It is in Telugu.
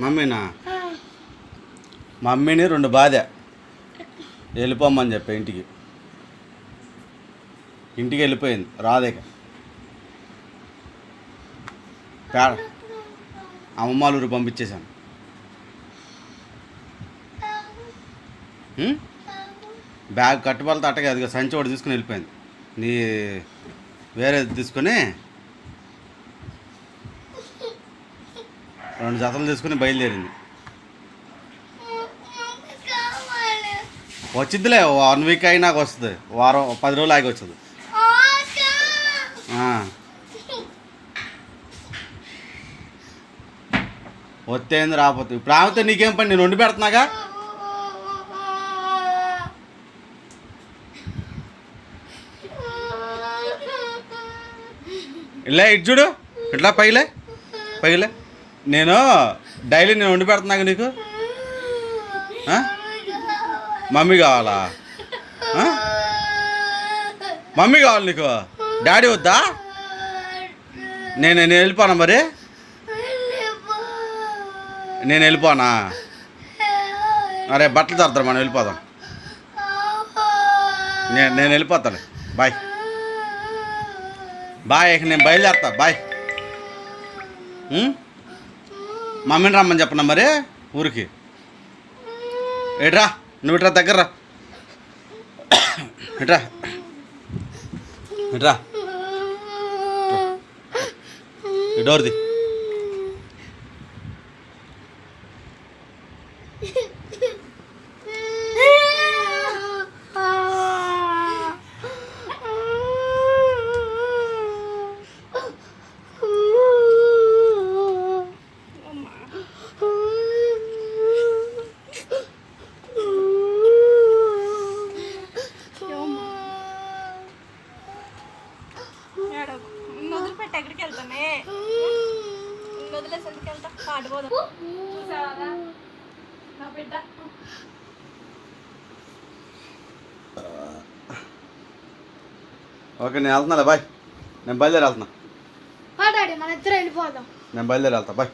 మమ్మీనా? మమ్మీని 2 బాధ వెళ్ళిపోమ్మని చెప్పా. ఇంటికి వెళ్ళిపోయింది, రాదేక. అమ్మమ్మలూరు పంపించేశాను. బ్యాగ్ కట్టుబడితే అట్టగా అదిగా సంచి ఒకటి తీసుకుని వెళ్ళిపోయింది. నీ వేరేది తీసుకొని 2 జతలు తీసుకుని బయలుదేరింది. వచ్చిద్దిలే, 1 వీక్ అయినాక వస్తుంది. వారం 10 రోజులు ఆగి వచ్చేది. వస్తేంది రాకపోతే. ఇప్పుడు ఆమెతో నీకేం పని? నేను వండి పెడుతున్నాగా. ఇలా ఇటు చూడు, ఇట్లా పైలే. నేను డైలీ నేను వండి పెడుతున్నాగా నీకు. మమ్మీ కావాలా? మమ్మీ కావాలి నీకు? డాడీ వద్దా? నేను వెళ్ళిపోనా? మరి నేను వెళ్ళిపోనా? అరే బట్టలు తరుతారు, మనం వెళ్ళిపోదాం. నేను వెళ్ళిపోతాను. బాయ్. ఇక నేను బయలుదేరుతా. బాయ్. మమ్మీని రమ్మని చెప్పనా మరి ఊరికి? ఏట్రా నువ్వు, ఇట్రా దగ్గర రా. ఇట్రా ఈ డోర్ది. ఎక్కడికి వెళ్తానే? వదిలేసి ఎందుకు వెళ్తా? పాడిపోదాం. చూసావా నా బిడ్డ? ఓకే, నేను వెళ్తున్నా. బాయ్. నేను బయలుదేరి వెళ్తున్నా. డాడీ మన ఇద్దరు వెళ్ళిపోదాం. నేను బయలుదేరి వెళ్తా. బాయ్.